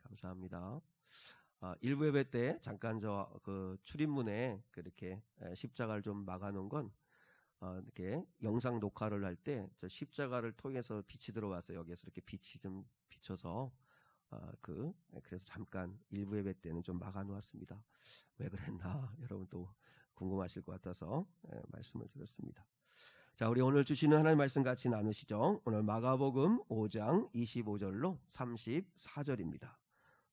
감사합니다. 일부 예배 때 잠깐 출입문에 그렇게 십자가를 좀 막아놓은 건 이렇게 영상 녹화를 할 때 저 십자가를 통해서 빛이 들어와서 여기에서 이렇게 빛이 좀 비쳐서 그래서 잠깐 일부 예배 때는 좀 막아놓았습니다. 왜 그랬나 여러분 또 궁금하실 것 같아서 말씀을 드렸습니다. 자, 우리 오늘 주시는 하나님의 말씀 같이 나누시죠. 오늘 마가복음 5장 25절로 34절입니다.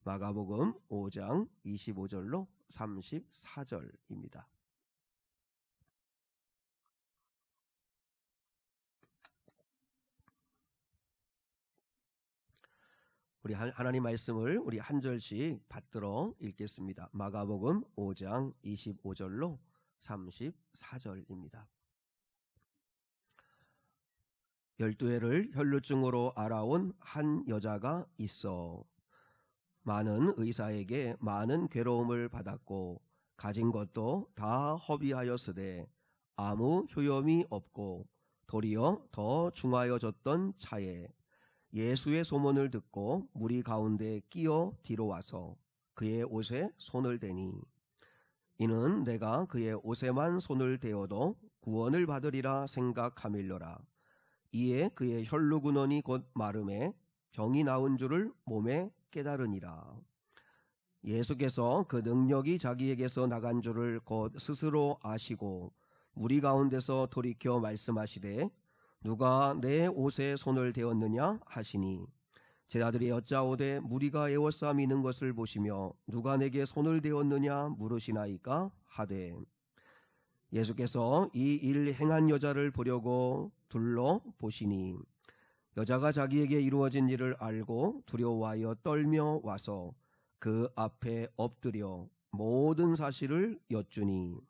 마가복음 5장 25절로 34절입니다. 우리 하나님 말씀을 우리 한 절씩 받들어 읽겠습니다. 마가복음 5장 25절로 34절입니다. 12해를 혈루증으로 알아온 한 여자가 있어 많은 의사에게 많은 괴로움을 받았고 가진 것도 다 허비하였으되 아무 효험이 없고 도리어 더 중하여졌던 차에 예수의 소문을 듣고 무리 가운데 끼어 뒤로 와서 그의 옷에 손을 대니 이는 내가 그의 옷에만 손을 대어도 구원을 받으리라 생각하밀러라. 이에 그의 혈루근원이 곧 마름에 병이 나은 줄을 몸에 깨달으니라. 예수께서 그 능력이 자기에게서 나간 줄을 곧 스스로 아시고 무리 가운데서 돌이켜 말씀하시되 누가 내 옷에 손을 대었느냐 하시니 제자들이 여짜오되 무리가 에워싸미는 것을 보시며 누가 내게 손을 대었느냐 물으시나이까 하되 예수께서 이 일 행한 여자를 보려고 둘러보시니 여자가 자기에게 이루어진 일을 알고 두려워하여 떨며 와서 그 앞에 엎드려 모든 사실을 여쭈니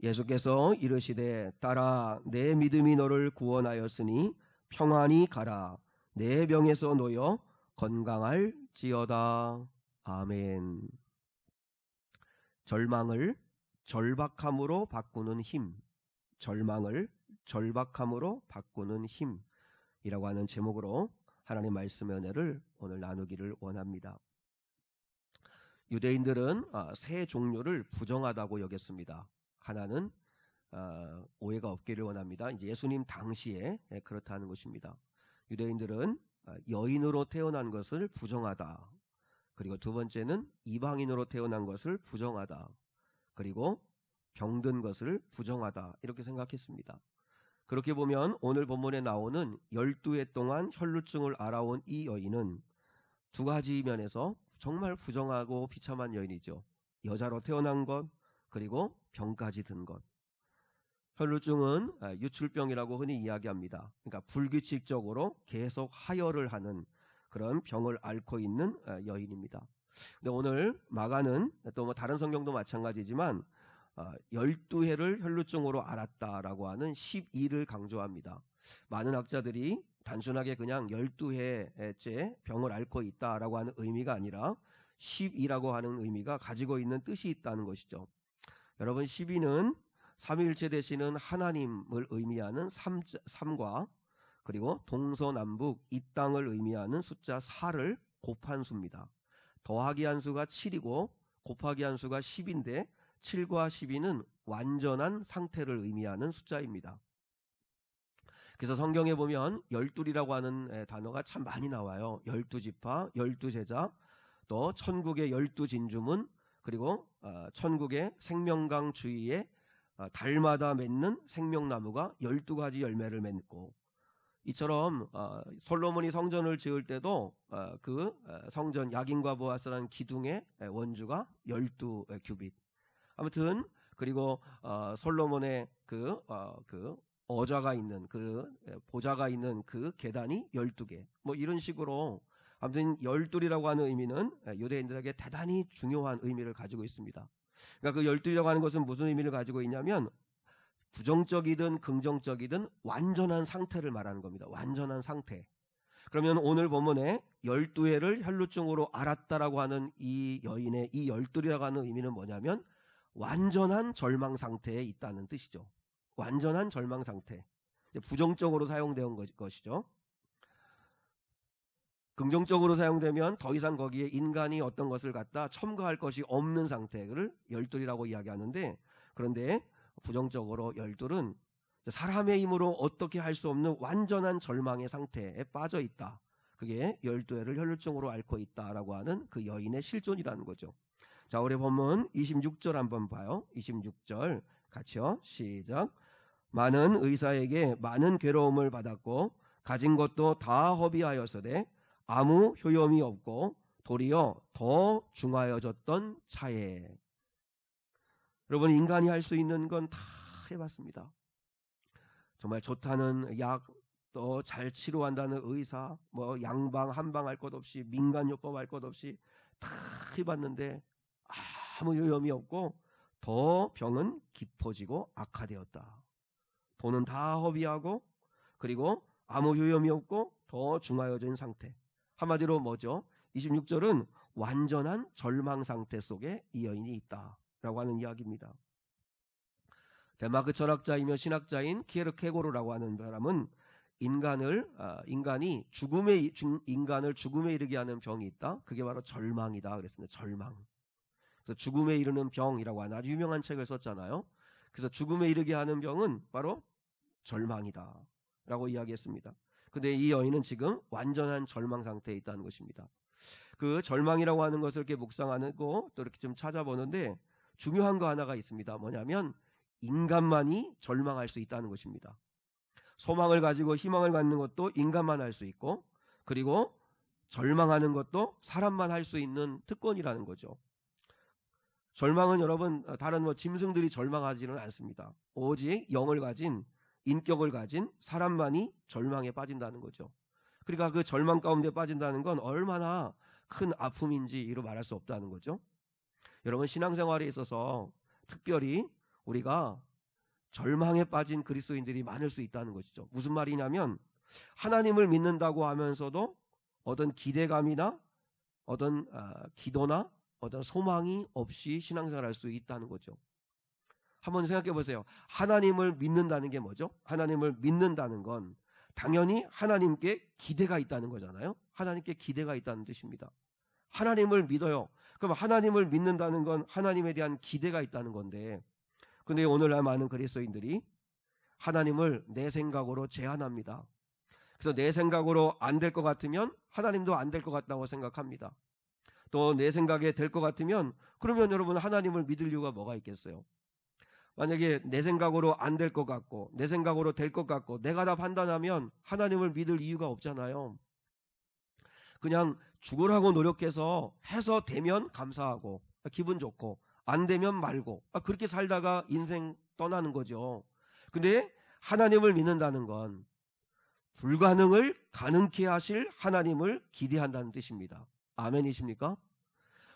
예수께서 이르시되 딸아 내 믿음이 너를 구원하였으니 평안히 가라. 내 병에서 놓여 건강할지어다. 아멘. 절망을 절박함으로 바꾸는 힘, 절망을 절박함으로 바꾸는 힘이라고 하는 제목으로 하나님 말씀의 은혜를 오늘 나누기를 원합니다. 유대인들은 세 종류를 부정하다고 여겼습니다. 하나는 오해가 없기를 원합니다. 이제 예수님 당시에 그렇다는 것입니다. 유대인들은 여인으로 태어난 것을 부정하다. 그리고 두 번째는 이방인으로 태어난 것을 부정하다. 그리고 병든 것을 부정하다. 이렇게 생각했습니다. 그렇게 보면 오늘 본문에 나오는 12해 동안 혈루증을 알아온 이 여인은 두 가지 면에서 정말 부정하고 비참한 여인이죠. 여자로 태어난 것, 그리고 병까지 든 것. 혈루증은 유출병이라고 흔히 이야기합니다. 그러니까 불규칙적으로 계속 하혈을 하는 그런 병을 앓고 있는 여인입니다. 근데 오늘 마가는 또 다른 성경도 마찬가지지만 12해를 혈루증으로 앓았다라고 하는 12를 강조합니다. 많은 학자들이 단순하게 그냥 12해째 병을 앓고 있다라고 하는 의미가 아니라 12라고 하는 의미가 가지고 있는 뜻이 있다는 것이죠. 여러분 12는 삼위일체 되시는 하나님을 의미하는 3과 그리고 동서남북 이 땅을 의미하는 숫자 4를 곱한 수입니다. 더하기 한 수가 7이고 곱하기 한 수가 10인데 7과 12는 완전한 상태를 의미하는 숫자입니다. 그래서 성경에 보면 12이라고 하는 단어가 참 많이 나와요. 12지파, 12제자, 또 천국의 12진주문, 그리고 천국의 생명강 주위에 달마다 맺는 생명나무가 12가지 열매를 맺고, 이처럼 솔로몬이 성전을 지을 때도 그 성전 야긴과 보아스라는 기둥의 원주가 12규빗. 아무튼 그리고 솔로몬의 그 어좌가 있는 그 보좌가 있는 그 계단이 12개. 뭐 이런 식으로 아무튼 12이라고 하는 의미는 유대인들에게 대단히 중요한 의미를 가지고 있습니다. 그러니까 그 12이라고 하는 것은 무슨 의미를 가지고 있냐면 부정적이든 긍정적이든 완전한 상태를 말하는 겁니다. 완전한 상태. 그러면 오늘 본문에 12해를 혈루증으로 앓았다라고 하는 이 여인의 이 12이라고 하는 의미는 뭐냐면 완전한 절망 상태에 있다는 뜻이죠. 완전한 절망 상태. 부정적으로 사용된 것이죠. 긍정적으로 사용되면 더 이상 거기에 인간이 어떤 것을 갖다 첨가할 것이 없는 상태를 열둘이라고 이야기하는데, 그런데 부정적으로 열둘은 사람의 힘으로 어떻게 할 수 없는 완전한 절망의 상태에 빠져 있다. 그게 열두해를 혈루증으로 앓고 있다라고 하는 그 여인의 실존이라는 거죠. 자, 우리 본문 26절 한번 봐요. 26절 같이요. 시작. 많은 의사에게 많은 괴로움을 받았고 가진 것도 다 허비하였으되 아무 효용이 없고 도리어 더 중하여졌던 차에. 여러분, 인간이 할 수 있는 건 다 해봤습니다. 정말 좋다는 약, 또 잘 치료한다는 의사, 뭐 양방 한방 할 것 없이 민간요법 할 것 없이 다 해봤는데 아무 요염이 없고 더 병은 깊어지고 악화되었다. 돈은 다 허비하고 그리고 아무 요염이 없고 더 중하여진 상태. 한마디로 뭐죠? 26절은 완전한 절망 상태 속에 이 여인이 있다라고 하는 이야기입니다. 덴마크 철학자이며 신학자인 키에르케고르라고 하는 사람은 인간이 인간을 죽음에 이르게 하는 병이 있다. 그게 바로 절망이다 그랬습니다. 절망. 그래서 죽음에 이르는 병이라고 하는 아주 유명한 책을 썼잖아요. 그래서 죽음에 이르게 하는 병은 바로 절망이다라고 이야기했습니다. 근데 이 여인은 지금 완전한 절망 상태에 있다는 것입니다. 그 절망이라고 하는 것을 이렇게 묵상하고 또 이렇게 좀 찾아보는데 중요한 거 하나가 있습니다. 뭐냐면 인간만이 절망할 수 있다는 것입니다. 소망을 가지고 희망을 갖는 것도 인간만 할 수 있고, 그리고 절망하는 것도 사람만 할 수 있는 특권이라는 거죠. 절망은 여러분 다른 짐승들이 절망하지는 않습니다. 오직 영을 가진, 인격을 가진 사람만이 절망에 빠진다는 거죠. 그러니까 그 절망 가운데 빠진다는 건 얼마나 큰 아픔인지로 말할 수 없다는 거죠. 여러분, 신앙생활에 있어서 특별히 우리가 절망에 빠진 그리스도인들이 많을 수 있다는 것이죠. 무슨 말이냐면 하나님을 믿는다고 하면서도 어떤 기대감이나 어떤 기도나 어떤 소망이 없이 신앙생활할 수 있다는 거죠. 한번 생각해 보세요. 하나님을 믿는다는 게 뭐죠? 하나님을 믿는다는 건 당연히 하나님께 기대가 있다는 거잖아요. 하나님께 기대가 있다는 뜻입니다. 하나님을 믿어요. 그럼 하나님을 믿는다는 건 하나님에 대한 기대가 있다는 건데, 근데 오늘날 많은 그리스도인들이 하나님을 내 생각으로 제한합니다. 그래서 내 생각으로 안 될 것 같으면 하나님도 안 될 것 같다고 생각합니다. 또 내 생각에 될 것 같으면 그러면 여러분 하나님을 믿을 이유가 뭐가 있겠어요? 만약에 내 생각으로 안 될 것 같고 내 생각으로 될 것 같고 내가 다 판단하면 하나님을 믿을 이유가 없잖아요. 그냥 죽으라고 노력해서 해서 되면 감사하고 기분 좋고 안 되면 말고 그렇게 살다가 인생 떠나는 거죠. 근데 하나님을 믿는다는 건 불가능을 가능케 하실 하나님을 기대한다는 뜻입니다. 아멘이십니까?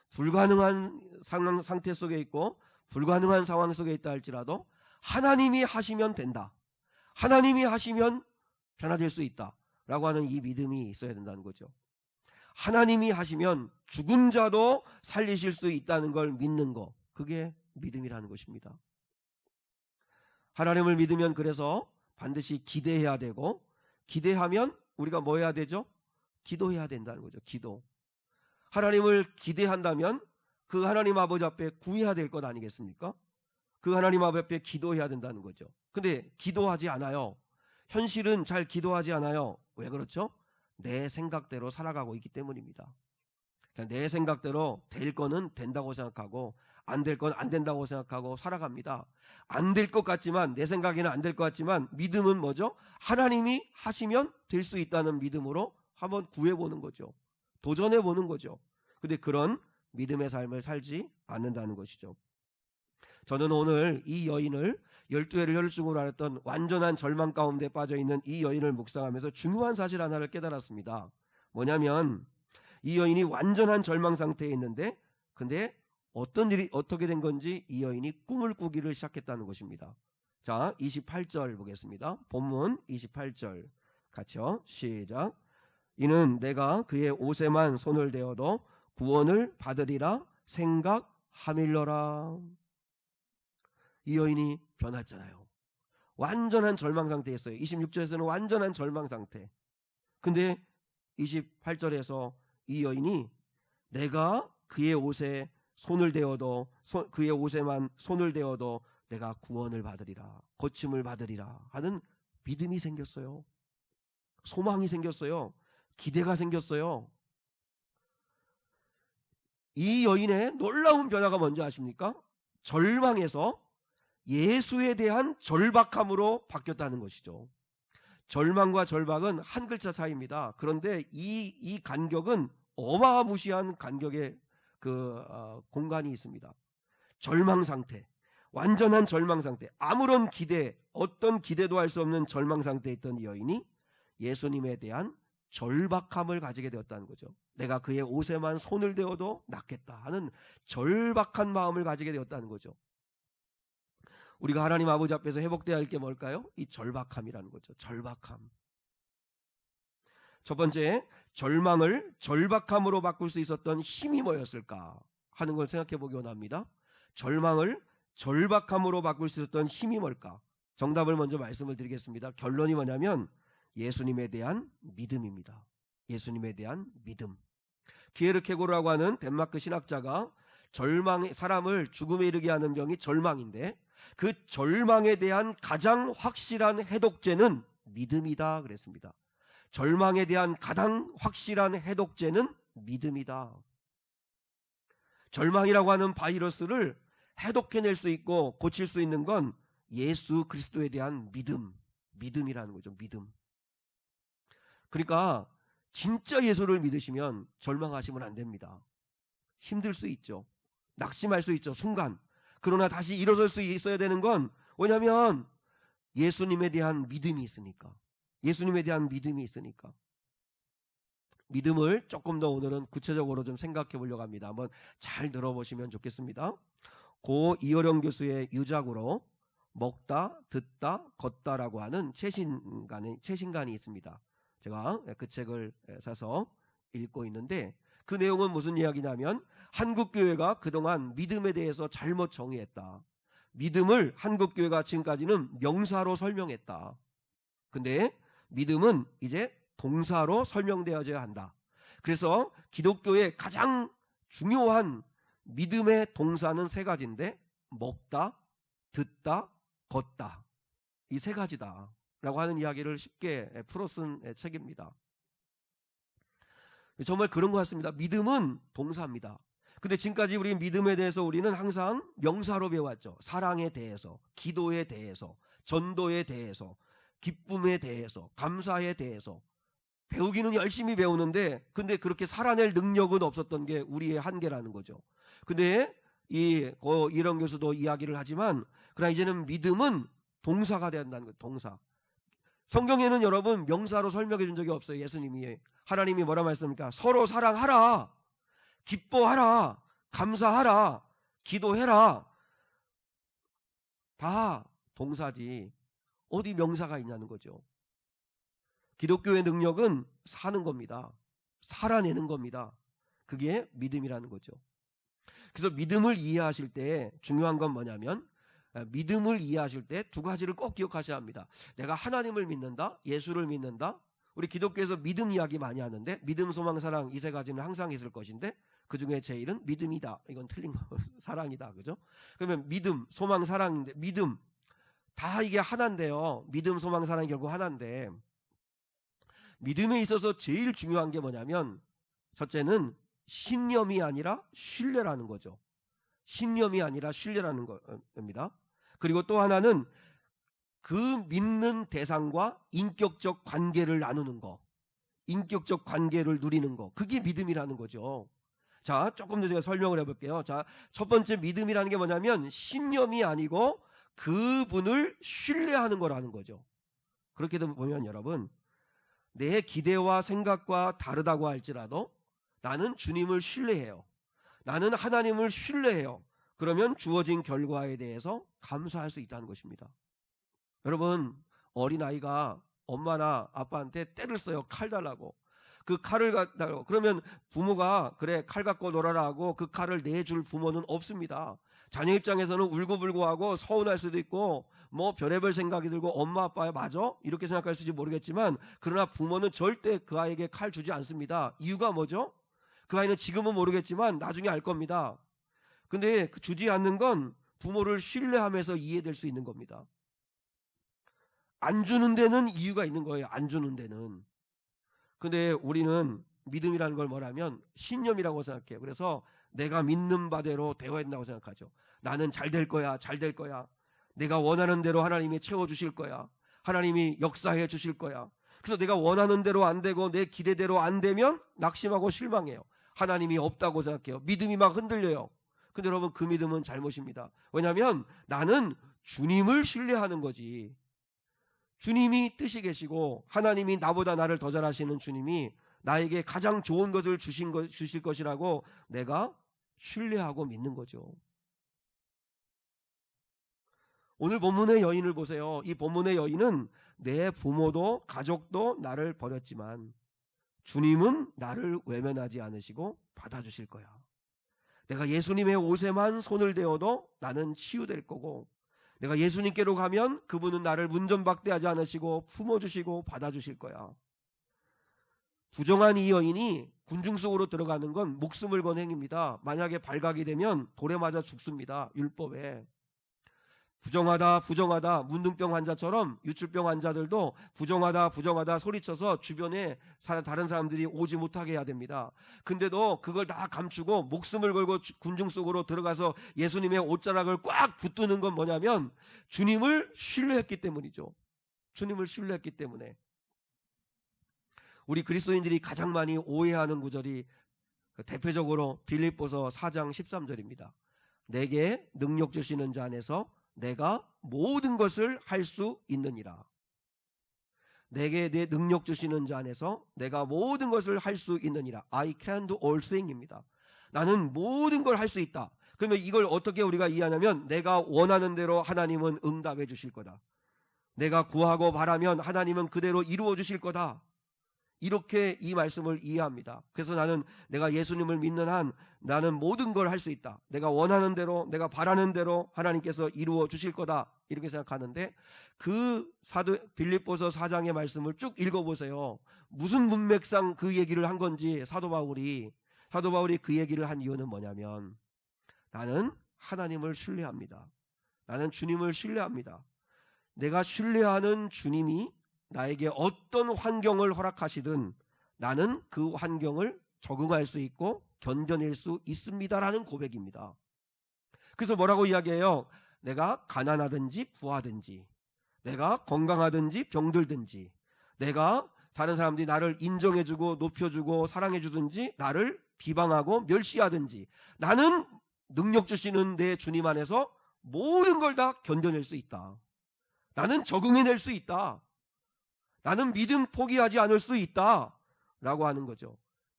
불가능한 상태 속에 있고 불가능한 상황 속에 있다 할지라도 하나님이 하시면 된다, 하나님이 하시면 변화될 수 있다 라고 하는 이 믿음이 있어야 된다는 거죠. 하나님이 하시면 죽은 자도 살리실 수 있다는 걸 믿는 거, 그게 믿음이라는 것입니다. 하나님을 믿으면 그래서 반드시 기대해야 되고, 기대하면 우리가 뭐 해야 되죠? 기도해야 된다는 거죠. 기도. 하나님을 기대한다면 그 하나님 아버지 앞에 구해야 될 것 아니겠습니까? 그 하나님 아버지 앞에 기도해야 된다는 거죠. 근데 기도하지 않아요. 현실은 잘 기도하지 않아요. 왜 그렇죠? 내 생각대로 살아가고 있기 때문입니다. 그냥 내 생각대로 될 거는 된다고 생각하고 안 될 건 안 된다고 생각하고 살아갑니다. 안 될 것 같지만, 내 생각에는 안 될 것 같지만 믿음은 뭐죠? 하나님이 하시면 될 수 있다는 믿음으로 한번 구해보는 거죠. 도전해보는 거죠. 근데 그런 믿음의 삶을 살지 않는다는 것이죠. 저는 오늘 이 여인을 12해를 혈루증으로 앓았던 완전한 절망 가운데 빠져있는 이 여인을 묵상하면서 중요한 사실 하나를 깨달았습니다. 뭐냐면 이 여인이 완전한 절망 상태에 있는데, 근데 어떤 일이 어떻게 된 건지 이 여인이 꿈을 꾸기를 시작했다는 것입니다. 자, 28절 보겠습니다. 본문 28절 같이요. 시작. 이는 내가 그의 옷에만 손을 대어도 구원을 받으리라 생각하밀러라. 이 여인이 변했잖아요. 완전한 절망 상태에 있어요. 26절에서는 완전한 절망 상태. 근데 28절에서 이 여인이 내가 그의 옷에 손을 대어도 그의 옷에만 손을 대어도 내가 구원을 받으리라, 고침을 받으리라 하는 믿음이 생겼어요. 소망이 생겼어요. 기대가 생겼어요. 이 여인의 놀라운 변화가 뭔지 아십니까? 절망에서 예수에 대한 절박함으로 바뀌었다는 것이죠. 절망과 절박은 한 글자 차이입니다. 그런데 이 간격은 어마무시한 간격의 공간이 있습니다. 절망 상태, 완전한 절망 상태, 아무런 기대, 어떤 기대도 할 수 없는 절망 상태에 있던 이 여인이 예수님에 대한 절박함을 가지게 되었다는 거죠. 내가 그의 옷에만 손을 대어도 낫겠다 하는 절박한 마음을 가지게 되었다는 거죠. 우리가 하나님 아버지 앞에서 회복되어야 할 게 뭘까요? 이 절박함이라는 거죠. 절박함. 첫 번째, 절망을 절박함으로 바꿀 수 있었던 힘이 뭐였을까 하는 걸 생각해 보기 원합니다. 절망을 절박함으로 바꿀 수 있었던 힘이 뭘까? 정답을 먼저 말씀을 드리겠습니다. 결론이 뭐냐면 예수님에 대한 믿음입니다. 예수님에 대한 믿음. 키에르케고르라고 하는 덴마크 신학자가 사람을 죽음에 이르게 하는 병이 절망인데 그 절망에 대한 가장 확실한 해독제는 믿음이다 그랬습니다. 절망에 대한 가장 확실한 해독제는 믿음이다. 절망이라고 하는 바이러스를 해독해낼 수 있고 고칠 수 있는 건 예수 그리스도에 대한 믿음이라는 거죠. 믿음. 그러니까 진짜 예수를 믿으시면 절망하시면 안 됩니다. 힘들 수 있죠. 낙심할 수 있죠. 순간. 그러나 다시 일어설 수 있어야 되는 건 뭐냐면 예수님에 대한 믿음이 있으니까. 예수님에 대한 믿음이 있으니까. 믿음을 조금 더 오늘은 구체적으로 좀 생각해 보려고 합니다. 한번 잘 들어보시면 좋겠습니다. 고 이어령 교수의 유작으로 먹다, 듣다, 걷다라고 하는 최신간이 있습니다. 제가 그 책을 사서 읽고 있는데 그 내용은 무슨 이야기냐면 한국교회가 그동안 믿음에 대해서 잘못 정의했다. 믿음을 한국교회가 지금까지는 명사로 설명했다. 근데 믿음은 이제 동사로 설명되어져야 한다. 그래서 기독교의 가장 중요한 믿음의 동사는 세 가지인데 먹다, 듣다, 걷다. 이 세 가지다 라고 하는 이야기를 쉽게 풀어 쓴 책입니다. 정말 그런 것 같습니다. 믿음은 동사입니다. 근데 지금까지 우리 믿음에 대해서 우리는 항상 명사로 배워왔죠. 사랑에 대해서, 기도에 대해서, 전도에 대해서, 기쁨에 대해서, 감사에 대해서 배우기는 열심히 배우는데 근데 그렇게 살아낼 능력은 없었던 게 우리의 한계라는 거죠. 근데 이런 교수도 이야기를 하지만 그러나 이제는 믿음은 동사가 된다는 거예요. 동사. 성경에는 여러분 명사로 설명해 준 적이 없어요. 예수님이. 하나님이 뭐라 말씀합니까? 서로 사랑하라, 기뻐하라, 감사하라, 기도해라. 다 동사지 어디 명사가 있냐는 거죠. 기독교의 능력은 사는 겁니다. 살아내는 겁니다. 그게 믿음이라는 거죠. 그래서 믿음을 이해하실 때 중요한 건 뭐냐면 믿음을 이해하실 때 두 가지를 꼭 기억하셔야 합니다. 내가 하나님을 믿는다, 예수를 믿는다. 우리 기독교에서 믿음 이야기 많이 하는데 믿음, 소망, 사랑 이 세 가지는 항상 있을 것인데 그중에 제일은 믿음이다. 이건 틀린 거 사랑이다. 그죠? 그러면 믿음, 소망, 사랑인데 믿음 다 이게 하나인데요. 믿음, 소망, 사랑이 결국 하나인데 믿음에 있어서 제일 중요한 게 뭐냐면 첫째는 신념이 아니라 신뢰라는 거죠. 신념이 아니라 신뢰라는 겁니다. 그리고 또 하나는 그 믿는 대상과 인격적 관계를 나누는 거, 인격적 관계를 누리는 거, 그게 믿음이라는 거죠. 자, 조금 더 제가 설명을 해볼게요. 자, 첫 번째 믿음이라는 게 뭐냐면 신념이 아니고 그분을 신뢰하는 거라는 거죠. 그렇게 보면 여러분 내 기대와 생각과 다르다고 할지라도 나는 주님을 신뢰해요. 나는 하나님을 신뢰해요. 그러면 주어진 결과에 대해서 감사할 수 있다는 것입니다. 여러분 어린아이가 엄마나 아빠한테 때를 써요. 칼 달라고. 그 칼을 갖다고 그러면 부모가 그래 칼 갖고 놀아라 하고 그 칼을 내줄 부모는 없습니다. 자녀 입장에서는 울고불고하고 서운할 수도 있고 뭐 별의별 생각이 들고 엄마 아빠야 맞아? 이렇게 생각할 수있지 모르겠지만 그러나 부모는 절대 그 아이에게 칼 주지 않습니다. 이유가 뭐죠? 그 아이는 지금은 모르겠지만 나중에 알 겁니다. 근데 그 주지 않는 건 부모를 신뢰하면서 이해될 수 있는 겁니다. 안 주는 데는 이유가 있는 거예요. 안 주는 데는. 근데 우리는 믿음이라는 걸 뭐라면 신념이라고 생각해요. 그래서 내가 믿는 바대로 되어야 된다고 생각하죠. 나는 잘 될 거야, 잘 될 거야. 내가 원하는 대로 하나님이 채워주실 거야. 하나님이 역사해 주실 거야. 그래서 내가 원하는 대로 안 되고 내 기대대로 안 되면 낙심하고 실망해요. 하나님이 없다고 생각해요. 믿음이 막 흔들려요. 근데 여러분, 그 믿음은 잘못입니다. 왜냐하면 나는 주님을 신뢰하는 거지. 주님이 뜻이 계시고 하나님이 나보다 나를 더 잘하시는 주님이 나에게 가장 좋은 것을 주실 것이라고 내가 신뢰하고 믿는 거죠. 오늘 본문의 여인을 보세요. 이 본문의 여인은 내 부모도 가족도 나를 버렸지만 주님은 나를 외면하지 않으시고 받아주실 거야. 내가 예수님의 옷에만 손을 대어도 나는 치유될 거고, 내가 예수님께로 가면 그분은 나를 문전박대하지 않으시고 품어주시고 받아주실 거야. 부정한 이 여인이 군중 속으로 들어가는 건 목숨을 건 행위입니다. 만약에 발각이 되면 돌에 맞아 죽습니다. 율법에. 부정하다 부정하다, 문둥병 환자처럼 유출병 환자들도 부정하다 소리쳐서 주변에 다른 사람들이 오지 못하게 해야 됩니다. 근데도 그걸 다 감추고 목숨을 걸고 군중 속으로 들어가서 예수님의 옷자락을 꽉 붙드는 건 뭐냐면 주님을 신뢰했기 때문이죠. 주님을 신뢰했기 때문에. 우리 그리스도인들이 가장 많이 오해하는 구절이 대표적으로 빌립보서 4장 13절입니다. 내게 능력 주시는 자 안에서 내가 모든 것을 할 수 있느니라. 내게 내 능력 주시는 자 안에서 내가 모든 것을 할 수 있느니라. I can do all thing입니다. 나는 모든 걸 할 수 있다. 그러면 이걸 어떻게 우리가 이해하냐면 내가 원하는 대로 하나님은 응답해 주실 거다. 내가 구하고 바라면 하나님은 그대로 이루어 주실 거다. 이렇게 이 말씀을 이해합니다. 그래서 내가 예수님을 믿는 한 나는 모든 걸 할 수 있다. 내가 원하는 대로, 내가 바라는 대로 하나님께서 이루어 주실 거다. 이렇게 생각하는데 그 빌립보서 4장의 말씀을 쭉 읽어보세요. 무슨 문맥상 그 얘기를 한 건지 사도 바울이 그 얘기를 한 이유는 뭐냐면 나는 하나님을 신뢰합니다. 나는 주님을 신뢰합니다. 내가 신뢰하는 주님이 나에게 어떤 환경을 허락하시든 나는 그 환경을 적응할 수 있고 견뎌낼 수 있습니다라는 고백입니다. 그래서 뭐라고 이야기해요? 내가 가난하든지 부하든지, 내가 건강하든지 병들든지, 내가 다른 사람들이 나를 인정해주고 높여주고 사랑해주든지 나를 비방하고 멸시하든지 나는 능력 주시는 내 주님 안에서 모든 걸 다 견뎌낼 수 있다. 나는 적응해낼 수 있다. 나는 믿음 포기하지 않을 수 있다 라고 하는 거죠.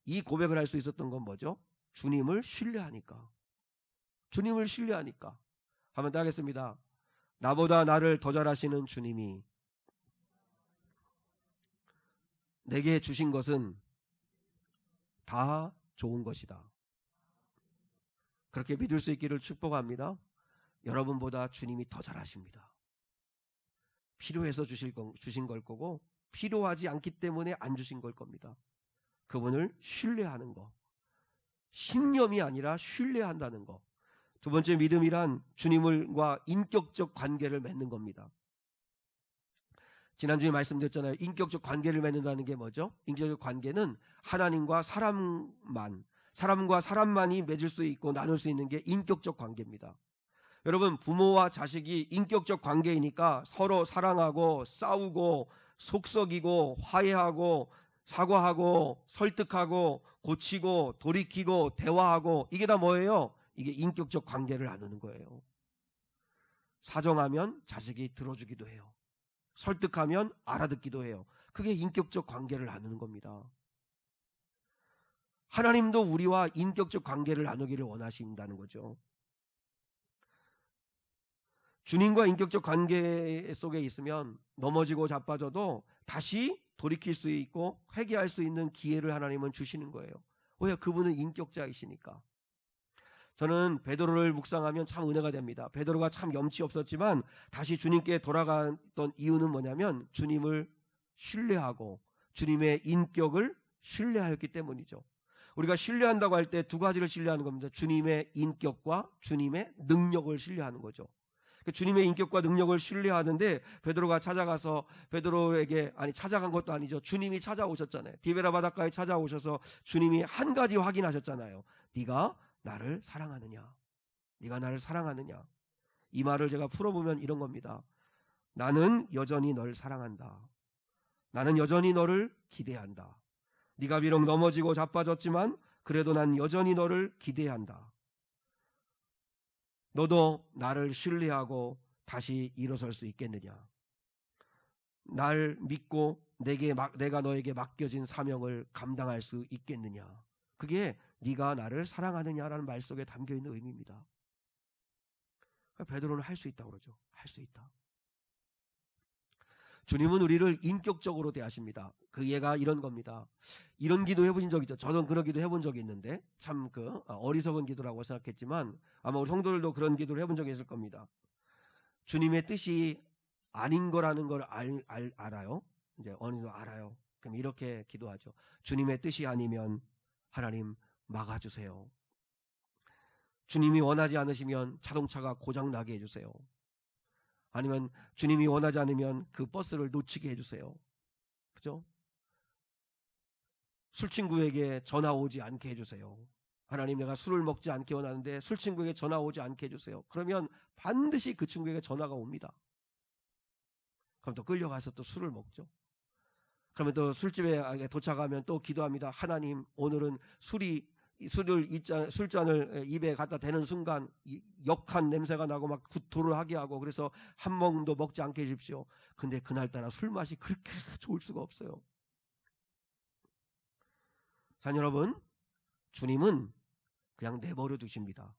이 고백을 할 수 있었던 건 뭐죠? 주님을 신뢰하니까. 주님을 신뢰하니까. 한번 더 하겠습니다. 나보다 나를 더 잘하시는 주님이 내게 주신 것은 다 좋은 것이다. 그렇게 믿을 수 있기를 축복합니다. 여러분보다 주님이 더 잘하십니다. 필요해서 주신 걸 거고 필요하지 않기 때문에 안 주신 걸 겁니다. 그분을 신뢰하는 거. 신념이 아니라 신뢰한다는 거. 두 번째, 믿음이란 주님과 인격적 관계를 맺는 겁니다. 지난주에 말씀드렸잖아요. 인격적 관계를 맺는다는 게 뭐죠? 인격적 관계는 하나님과 사람과 사람만이 맺을 수 있고 나눌 수 있는 게 인격적 관계입니다. 여러분, 부모와 자식이 인격적 관계이니까 서로 사랑하고 싸우고 속썩이고 화해하고 사과하고 설득하고 고치고 돌이키고 대화하고, 이게 다 뭐예요? 이게 인격적 관계를 나누는 거예요. 사정하면 자식이 들어주기도 해요. 설득하면 알아듣기도 해요. 그게 인격적 관계를 나누는 겁니다. 하나님도 우리와 인격적 관계를 나누기를 원하신다는 거죠. 주님과 인격적 관계 속에 있으면 넘어지고 자빠져도 다시 돌이킬 수 있고 회개할 수 있는 기회를 하나님은 주시는 거예요. 왜요? 그분은 인격자이시니까. 저는 베드로를 묵상하면 참 은혜가 됩니다. 베드로가 참 염치 없었지만 다시 주님께 돌아갔던 이유는 뭐냐면 주님을 신뢰하고 주님의 인격을 신뢰하였기 때문이죠. 우리가 신뢰한다고 할 때 두 가지를 신뢰하는 겁니다. 주님의 인격과 주님의 능력을 신뢰하는 거죠. 주님의 인격과 능력을 신뢰하는데 베드로가 찾아가서 베드로에게 찾아간 것도 아니죠. 주님이 찾아오셨잖아요. 디베라 바닷가에 찾아오셔서 주님이 한 가지 확인하셨잖아요. 네가 나를 사랑하느냐? 네가 나를 사랑하느냐? 이 말을 제가 풀어보면 이런 겁니다. 나는 여전히 널 사랑한다. 나는 여전히 너를 기대한다. 네가 비록 넘어지고 자빠졌지만 그래도 난 여전히 너를 기대한다. 너도 나를 신뢰하고 다시 일어설 수 있겠느냐? 날 믿고 내가 너에게 맡겨진 사명을 감당할 수 있겠느냐? 그게 네가 나를 사랑하느냐라는 말 속에 담겨있는 의미입니다. 베드로는 할 수 있다고 그러죠. 할 수 있다. 주님은 우리를 인격적으로 대하십니다. 그 예가 이런 겁니다. 이런 기도 해보신 적 있죠? 저는 그런 기도 해본 적이 있는데 참 어리석은 기도라고 생각했지만 아마 우리 성도들도 그런 기도를 해본 적이 있을 겁니다. 주님의 뜻이 아닌 거라는 걸 알아요. 이제 어느 정도 알아요. 그럼 이렇게 기도하죠. 주님의 뜻이 아니면 하나님 막아주세요. 주님이 원하지 않으시면 자동차가 고장나게 해주세요. 아니면 주님이 원하지 않으면 그 버스를 놓치게 해주세요. 그죠? 술친구에게 전화 오지 않게 해주세요. 하나님, 내가 술을 먹지 않게 원하는데 술친구에게 전화 오지 않게 해주세요. 그러면 반드시 그 친구에게 전화가 옵니다. 그럼 또 끌려가서 또 술을 먹죠. 그러면 또 술집에 도착하면 또 기도합니다. 하나님, 오늘은 술잔을 입에 갖다 대는 순간 역한 냄새가 나고 막 구토를 하게 하고 그래서 한 모금도 먹지 않게 해주십시오. 근데 그날따라 술 맛이 그렇게 좋을 수가 없어요. 자, 여러분, 주님은 그냥 내버려 두십니다.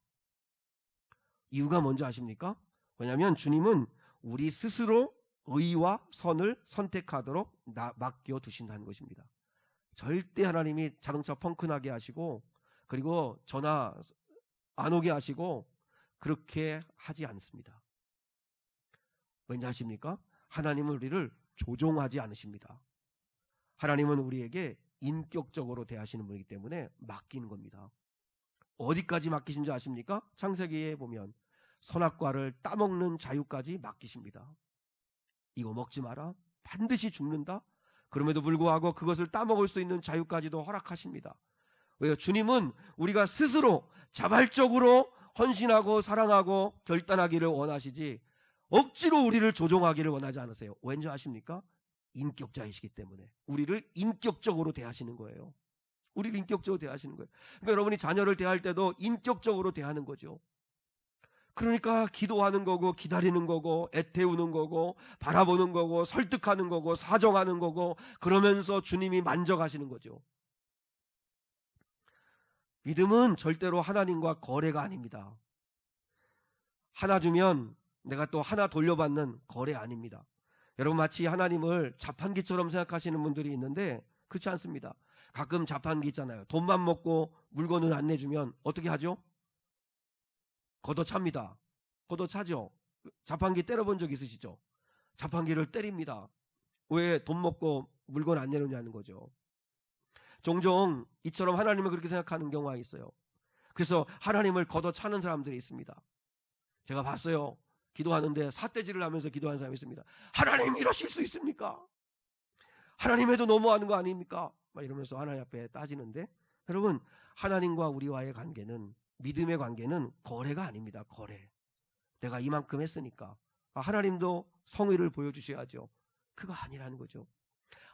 이유가 뭔지 아십니까? 왜냐하면 주님은 우리 스스로 의와 선을 선택하도록 맡겨 두신다는 것입니다. 절대 하나님이 자동차 펑크나게 하시고 그리고 전화 안 오게 하시고 그렇게 하지 않습니다. 왠지 아십니까? 하나님은 우리를 조종하지 않으십니다. 하나님은 우리에게 인격적으로 대하시는 분이기 때문에 맡기는 겁니다. 어디까지 맡기신지 아십니까? 창세기에 보면 선악과를 따먹는 자유까지 맡기십니다. 이거 먹지 마라. 반드시 죽는다. 그럼에도 불구하고 그것을 따먹을 수 있는 자유까지도 허락하십니다. 왜요? 주님은 우리가 스스로 자발적으로 헌신하고 사랑하고 결단하기를 원하시지 억지로 우리를 조종하기를 원하지 않으세요. 왠지 아십니까? 인격자이시기 때문에 우리를 인격적으로 대하시는 거예요. 우리를 인격적으로 대하시는 거예요. 그러니까 여러분이 자녀를 대할 때도 인격적으로 대하는 거죠. 그러니까 기도하는 거고 기다리는 거고 애태우는 거고 바라보는 거고 설득하는 거고 사정하는 거고 그러면서 주님이 만져가시는 거죠. 믿음은 절대로 하나님과 거래가 아닙니다. 하나 주면 내가 또 하나 돌려받는 거래 아닙니다. 여러분, 마치 하나님을 자판기처럼 생각하시는 분들이 있는데 그렇지 않습니다. 가끔 자판기 있잖아요. 돈만 먹고 물건을 안 내주면 어떻게 하죠? 걷어찹니다. 걷어차죠. 자판기 때려본 적 있으시죠? 자판기를 때립니다. 왜 돈 먹고 물건 안 내놓냐는 거죠. 종종 이처럼 하나님을 그렇게 생각하는 경우가 있어요. 그래서 하나님을 걷어차는 사람들이 있습니다. 제가 봤어요. 기도하는데 삿대질을 하면서 기도하는 사람이 있습니다. 하나님, 이러실 수 있습니까? 하나님 해도 너무하는 거 아닙니까? 막 이러면서 하나님 앞에 따지는데, 여러분, 하나님과 우리와의 관계는, 믿음의 관계는 거래가 아닙니다. 거래. 내가 이만큼 했으니까 하나님도 성의를 보여주셔야죠. 그거 아니라는 거죠.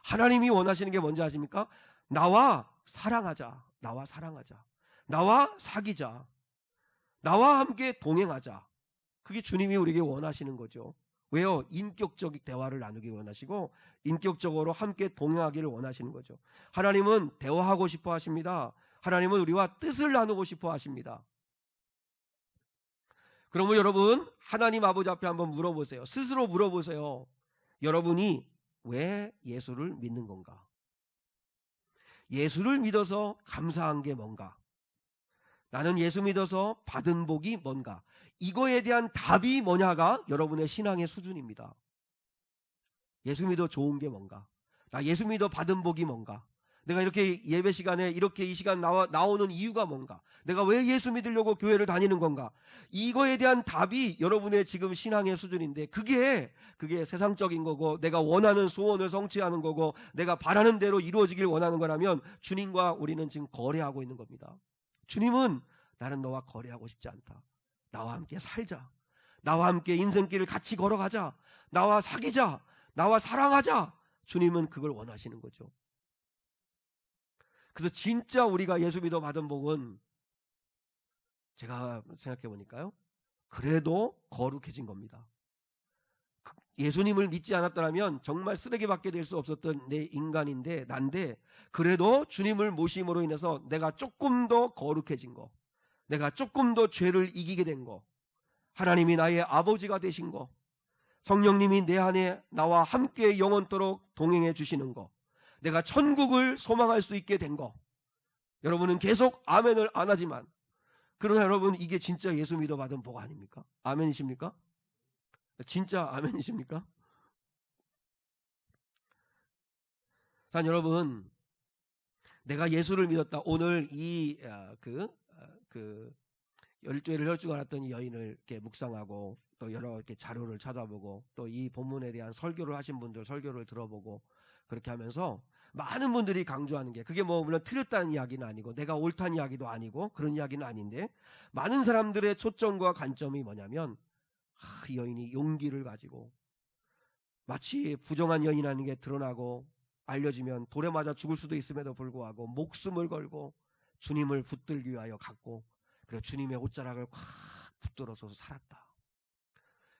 하나님이 원하시는 게 뭔지 아십니까? 나와 사랑하자. 나와 사랑하자. 나와 사귀자. 나와 함께 동행하자. 그게 주님이 우리에게 원하시는 거죠. 왜요? 인격적 대화를 나누기 원하시고 인격적으로 함께 동행하기를 원하시는 거죠. 하나님은 대화하고 싶어 하십니다. 하나님은 우리와 뜻을 나누고 싶어 하십니다. 그러면 여러분, 하나님 아버지 앞에 한번 물어보세요. 스스로 물어보세요. 여러분이 왜 예수를 믿는 건가? 예수를 믿어서 감사한 게 뭔가? 나는 예수 믿어서 받은 복이 뭔가? 이거에 대한 답이 뭐냐가 여러분의 신앙의 수준입니다. 예수 믿어 좋은 게 뭔가? 나 예수 믿어 받은 복이 뭔가? 내가 이렇게 예배 시간에 이렇게 이 시간 나오는 이유가 뭔가? 내가 왜 예수 믿으려고 교회를 다니는 건가? 이거에 대한 답이 여러분의 지금 신앙의 수준인데 그게 세상적인 거고 내가 원하는 소원을 성취하는 거고 내가 바라는 대로 이루어지길 원하는 거라면 주님과 우리는 지금 거래하고 있는 겁니다. 주님은 나는 너와 거래하고 싶지 않다. 나와 함께 살자. 나와 함께 인생길을 같이 걸어가자. 나와 사귀자. 나와 사랑하자. 주님은 그걸 원하시는 거죠. 그래서 진짜 우리가 예수 믿어 받은 복은 제가 생각해 보니까요, 그래도 거룩해진 겁니다. 예수님을 믿지 않았더라면 정말 쓰레기밖에 될 수 없었던 내 인간인데 난데 그래도 주님을 모심으로 인해서 내가 조금 더 거룩해진 거, 내가 조금 더 죄를 이기게 된 거, 하나님이 나의 아버지가 되신 거, 성령님이 내 안에 나와 함께 영원토록 동행해 주시는 거, 내가 천국을 소망할 수 있게 된 거. 여러분은 계속 아멘을 안 하지만 그러나 여러분 이게 진짜 예수 믿어 받은 복 아닙니까? 아멘이십니까? 진짜 아멘이십니까? 자, 여러분 내가 예수를 믿었다. 오늘 이 열죄를 혈주가 알았던 이 여인을 이렇게 묵상하고 또 여러 이렇게 자료를 찾아보고 또 이 본문에 대한 설교를 하신 분들 설교를 들어보고 그렇게 하면서 많은 분들이 강조하는 게 그게 뭐 물론 틀렸다는 이야기는 아니고 내가 옳다는 이야기도 아니고 그런 이야기는 아닌데 많은 사람들의 초점과 관점이 뭐냐면 이 여인이 용기를 가지고 마치 부정한 여인이라는 게 드러나고 알려지면 돌에 맞아 죽을 수도 있음에도 불구하고 목숨을 걸고 주님을 붙들기 위하여 갔고 그리고 주님의 옷자락을 콱 붙들어서 살았다.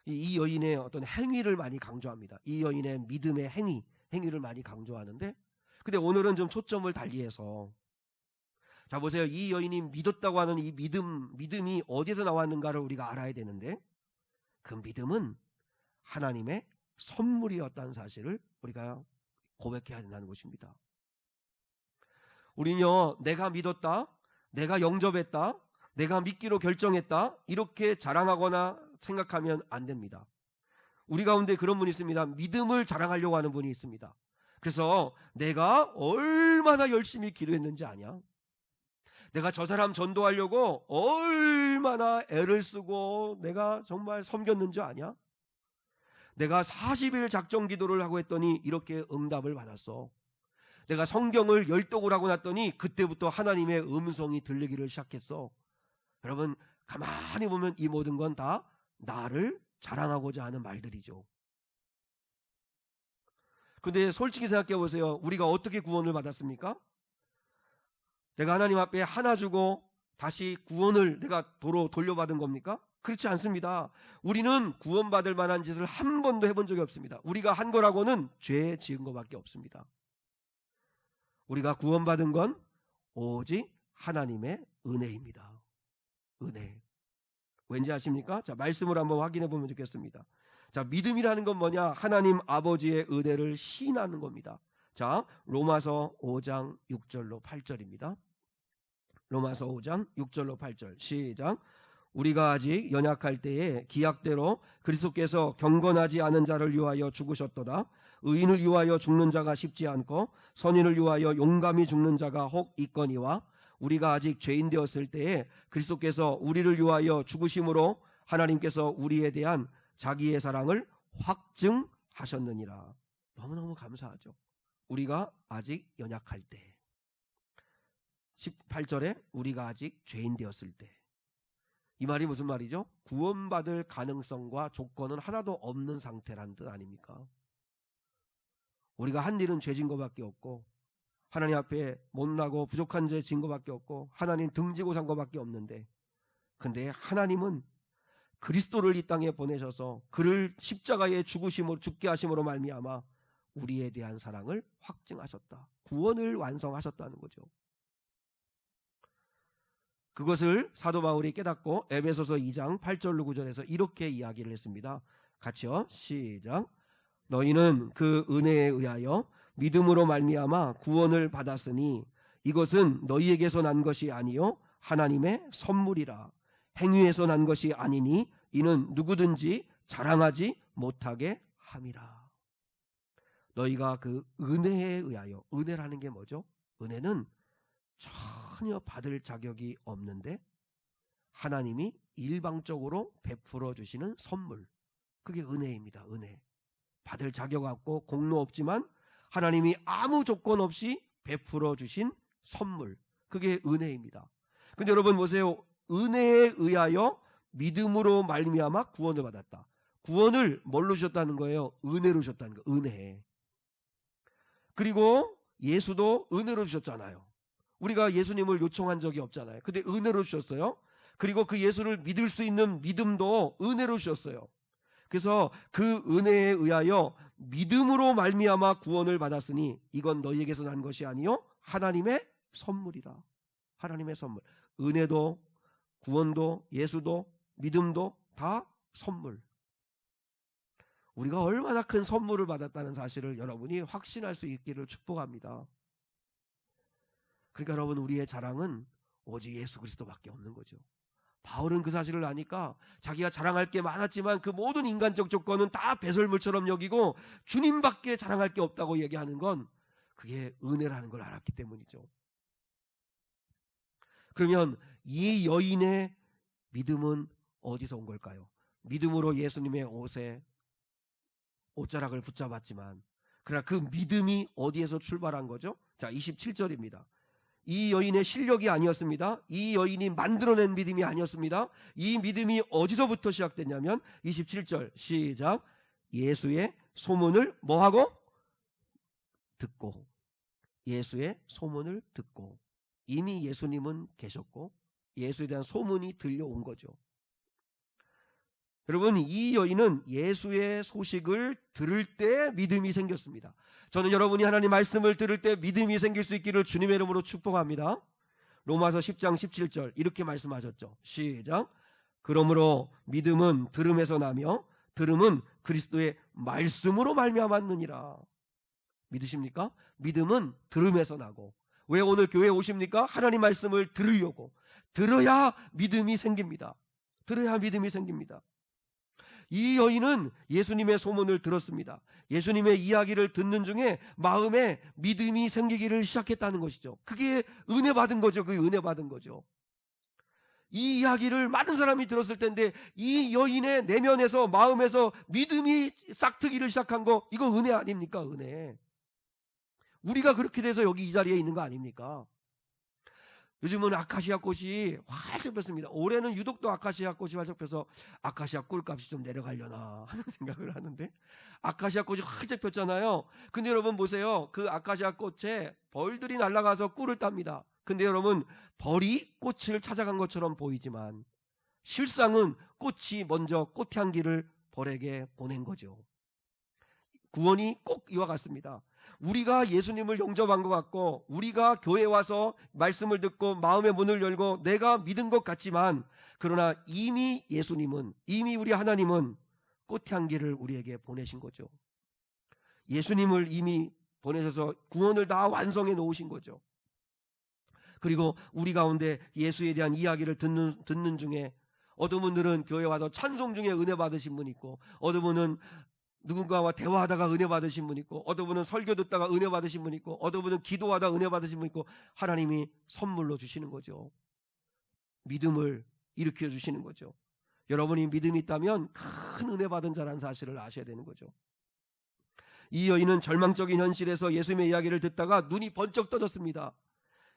이 여인의 어떤 행위를 많이 강조합니다. 이 여인의 믿음의 행위를 많이 강조하는데 근데 오늘은 좀 초점을 달리해서 자 보세요. 이 여인이 믿었다고 하는 이 믿음이 어디서 나왔는가를 우리가 알아야 되는데 그 믿음은 하나님의 선물이었다는 사실을 우리가 고백해야 된다는 것입니다. 우리는요 내가 믿었다, 내가 영접했다, 내가 믿기로 결정했다 이렇게 자랑하거나 생각하면 안 됩니다. 우리 가운데 그런 분이 있습니다. 믿음을 자랑하려고 하는 분이 있습니다. 그래서 내가 얼마나 열심히 기도했는지 아냐? 내가 저 사람 전도하려고 얼마나 애를 쓰고 내가 정말 섬겼는지 아냐? 내가 40일 작정 기도를 하고 했더니 이렇게 응답을 받았어. 내가 성경을 열독을 하고 났더니 그때부터 하나님의 음성이 들리기를 시작했어. 여러분 가만히 보면 이 모든 건 다 나를 자랑하고자 하는 말들이죠. 근데 솔직히 생각해 보세요. 우리가 어떻게 구원을 받았습니까? 내가 하나님 앞에 하나 주고 다시 구원을 내가 도로 돌려받은 겁니까? 그렇지 않습니다. 우리는 구원받을 만한 짓을 한 번도 해본 적이 없습니다. 우리가 한 거라고는 죄 지은 것밖에 없습니다. 우리가 구원받은 건 오직 하나님의 은혜입니다. 은혜. 왠지 아십니까? 자, 말씀을 한번 확인해 보면 좋겠습니다. 자, 믿음이라는 건 뭐냐? 하나님 아버지의 은혜를 시인하는 겁니다. 자, 로마서 5장 6절로 8절입니다. 로마서 5장 6절로 8절 시작. 우리가 아직 연약할 때에 기약대로 그리스도께서 경건하지 않은 자를 위하여 죽으셨도다. 의인을 위하여 죽는 자가 쉽지 않고 선인을 위하여 용감히 죽는 자가 혹 있거니와 우리가 아직 죄인 되었을 때에 그리스도께서 우리를 위하여 죽으심으로 하나님께서 우리에 대한 자기의 사랑을 확증하셨느니라. 너무너무 감사하죠. 우리가 아직 연약할 때 18절에 우리가 아직 죄인 되었을 때 이 말이 무슨 말이죠? 구원받을 가능성과 조건은 하나도 없는 상태라는 뜻 아닙니까? 우리가 한 일은 죄진 것밖에 없고 하나님 앞에 못나고 부족한 죄 진 것밖에 없고 하나님 등지고 산 것밖에 없는데 근데 하나님은 그리스도를 이 땅에 보내셔서 그를 십자가에 죽게 하심으로 말미암아 우리에 대한 사랑을 확증하셨다. 구원을 완성하셨다는 거죠. 그것을 사도 바울이 깨닫고 에베소서 2장 8절로 9절에서 이렇게 이야기를 했습니다. 같이요. 시작. 너희는 그 은혜에 의하여 믿음으로 말미암아 구원을 받았으니 이것은 너희에게서 난 것이 아니요 하나님의 선물이라. 행위에서 난 것이 아니니 이는 누구든지 자랑하지 못하게 함이라. 너희가 그 은혜에 의하여, 은혜라는 게 뭐죠? 은혜는 전혀 받을 자격이 없는데 하나님이 일방적으로 베풀어 주시는 선물, 그게 은혜입니다. 은혜. 받을 자격 없고 공로 없지만 하나님이 아무 조건 없이 베풀어 주신 선물, 그게 은혜입니다. 근데 여러분 보세요. 은혜에 의하여 믿음으로 말미암아 구원을 받았다. 구원을 뭘로 주셨다는 거예요? 은혜로 주셨다는 거예요. 은혜. 그리고 예수도 은혜로 주셨잖아요. 우리가 예수님을 요청한 적이 없잖아요. 근데 은혜로 주셨어요. 그리고 그 예수를 믿을 수 있는 믿음도 은혜로 주셨어요. 그래서 그 은혜에 의하여 믿음으로 말미암아 구원을 받았으니 이건 너희에게서 난 것이 아니요 하나님의 선물이라. 하나님의 선물. 은혜도 구원도 예수도 믿음도 다 선물. 우리가 얼마나 큰 선물을 받았다는 사실을 여러분이 확신할 수 있기를 축복합니다. 그러니까 여러분, 우리의 자랑은 오직 예수 그리스도밖에 없는 거죠. 바울은 그 사실을 아니까 자기가 자랑할 게 많았지만 그 모든 인간적 조건은 다 배설물처럼 여기고 주님밖에 자랑할 게 없다고 얘기하는 건 그게 은혜라는 걸 알았기 때문이죠. 그러면 이 여인의 믿음은 어디서 온 걸까요? 믿음으로 예수님의 옷에 옷자락을 붙잡았지만, 그러나 그 믿음이 어디에서 출발한 거죠? 자, 27절입니다. 이 여인의 실력이 아니었습니다. 이 여인이 만들어낸 믿음이 아니었습니다. 이 믿음이 어디서부터 시작됐냐면 27절 시작. 예수의 소문을 뭐하고? 듣고. 예수의 소문을 듣고. 이미 예수님은 계셨고 예수에 대한 소문이 들려온 거죠. 여러분, 이 여인은 예수의 소식을 들을 때 믿음이 생겼습니다. 저는 여러분이 하나님 말씀을 들을 때 믿음이 생길 수 있기를 주님의 이름으로 축복합니다. 로마서 10장 17절 이렇게 말씀하셨죠. 시작. 그러므로 믿음은 들음에서 나며 들음은 그리스도의 말씀으로 말미암았느니라. 믿으십니까? 믿음은 들음에서 나고. 왜 오늘 교회에 오십니까? 하나님 말씀을 들으려고. 들어야 믿음이 생깁니다. 들어야 믿음이 생깁니다. 이 여인은 예수님의 소문을 들었습니다. 예수님의 이야기를 듣는 중에 마음에 믿음이 생기기를 시작했다는 것이죠. 그게 은혜 받은 거죠. 그게 은혜 받은 거죠. 이 이야기를 많은 사람이 들었을 텐데 이 여인의 내면에서, 마음에서 믿음이 싹트기를 시작한 거, 이거 은혜 아닙니까? 은혜. 우리가 그렇게 돼서 여기 이 자리에 있는 거 아닙니까? 요즘은 아카시아 꽃이 활짝 폈습니다. 올해는 유독 또 아카시아 꽃이 활짝 펴서 아카시아 꿀값이 좀 내려가려나 하는 생각을 하는데, 아카시아 꽃이 활짝 폈잖아요. 근데 여러분 보세요. 그 아카시아 꽃에 벌들이 날아가서 꿀을 땁니다. 근데 여러분, 벌이 꽃을 찾아간 것처럼 보이지만 실상은 꽃이 먼저 꽃향기를 벌에게 보낸 거죠. 구원이 꼭 이와 같습니다. 우리가 예수님을 영접한 것 같고 우리가 교회에 와서 말씀을 듣고 마음의 문을 열고 내가 믿은 것 같지만, 그러나 이미 예수님은, 이미 우리 하나님은 꽃향기를 우리에게 보내신 거죠. 예수님을 이미 보내셔서 구원을 다 완성해 놓으신 거죠. 그리고 우리 가운데 예수에 대한 이야기를 듣는 중에 어떤 분들은 교회 와서 찬송 중에 은혜 받으신 분 있고, 어떤 분은 누군가와 대화하다가 은혜 받으신 분 있고, 어떤 분은 설교 듣다가 은혜 받으신 분 있고, 어떤 분은 기도하다가 은혜 받으신 분 있고, 하나님이 선물로 주시는 거죠. 믿음을 일으켜 주시는 거죠. 여러분이 믿음이 있다면 큰 은혜 받은 자라는 사실을 아셔야 되는 거죠. 이 여인은 절망적인 현실에서 예수님의 이야기를 듣다가 눈이 번쩍 떠졌습니다.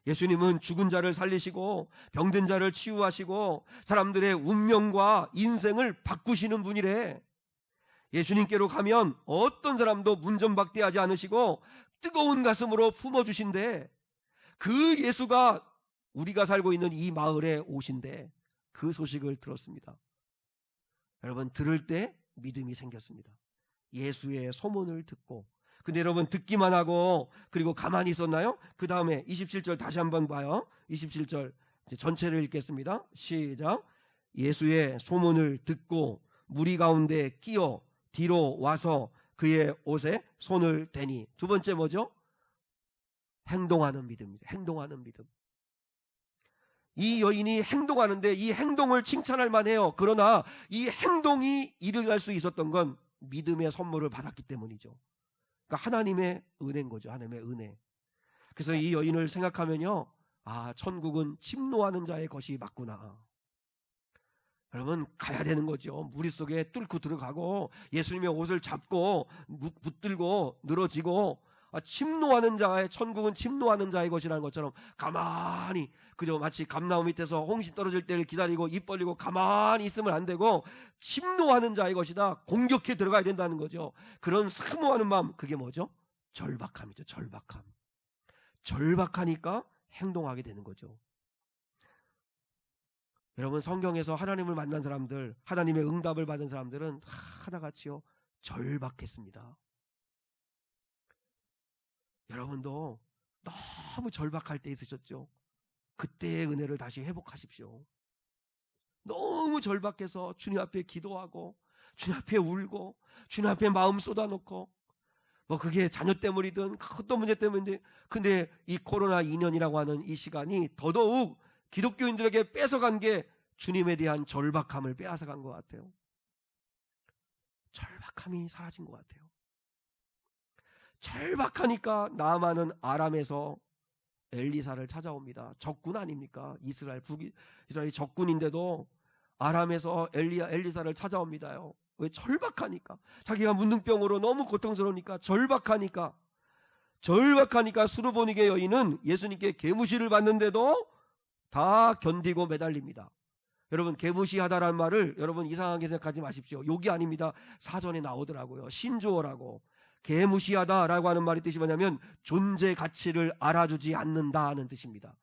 예수님은 죽은 자를 살리시고 병든 자를 치유하시고 사람들의 운명과 인생을 바꾸시는 분이래. 예수님께로 가면 어떤 사람도 문전박대하지 않으시고 뜨거운 가슴으로 품어주신대. 그 예수가 우리가 살고 있는 이 마을에 오신대. 그 소식을 들었습니다. 여러분, 들을 때 믿음이 생겼습니다. 예수의 소문을 듣고. 근데 여러분, 듣기만 하고 그리고 가만히 있었나요? 그 다음에 27절 다시 한번 봐요. 27절 이제 전체를 읽겠습니다. 시작. 예수의 소문을 듣고 무리 가운데 끼어 뒤로 와서 그의 옷에 손을 대니. 두 번째 뭐죠? 행동하는 믿음입니다. 행동하는 믿음. 이 여인이 행동하는데 이 행동을 칭찬할 만해요. 그러나 이 행동이 일어날 수 있었던 건 믿음의 선물을 받았기 때문이죠. 그러니까 하나님의 은혜인 거죠. 하나님의 은혜. 그래서 이 여인을 생각하면요, 아, 천국은 침노하는 자의 것이 맞구나. 여러분, 가야 되는 거죠. 무리 속에 뚫고 들어가고 예수님의 옷을 잡고 붙들고 늘어지고, 침노하는 자의, 천국은 침노하는 자의 것이라는 것처럼 가만히, 그저 마치 감나무 밑에서 홍시 떨어질 때를 기다리고 입 벌리고 가만히 있으면 안 되고 침노하는 자의 것이다. 공격해 들어가야 된다는 거죠. 그런 사모하는 마음, 그게 뭐죠? 절박함이죠. 절박함. 절박하니까 행동하게 되는 거죠. 여러분, 성경에서 하나님을 만난 사람들, 하나님의 응답을 받은 사람들은 하나같이요, 절박했습니다. 여러분도 너무 절박할 때 있으셨죠? 그때의 은혜를 다시 회복하십시오. 너무 절박해서 주님 앞에 기도하고 주님 앞에 울고 주님 앞에 마음 쏟아놓고, 뭐 그게 자녀 때문이든 어떤 문제 때문인데, 근데 이 코로나 2년이라고 하는 이 시간이 더더욱 기독교인들에게 뺏어간 게 주님에 대한 절박함을 빼앗아간 것 같아요. 절박함이 사라진 것 같아요. 절박하니까 나아만은 아람에서 엘리사를 찾아옵니다. 적군 아닙니까? 이스라엘이 적군인데도 아람에서 엘리사를 찾아옵니다요. 왜? 절박하니까. 자기가 문둥병으로 너무 고통스러우니까, 절박하니까 수르보니게 여인은 예수님께 계무시를 받는데도 다 견디고 매달립니다. 여러분, 계무시하다라는 말을 여러분 이상하게 생각하지 마십시오. 욕이 아닙니다. 사전에 나오더라고요. 신조어라고. 계무시하다라고 하는 말이 뜻이 뭐냐면 존재 가치를 알아주지 않는다는 뜻입니다.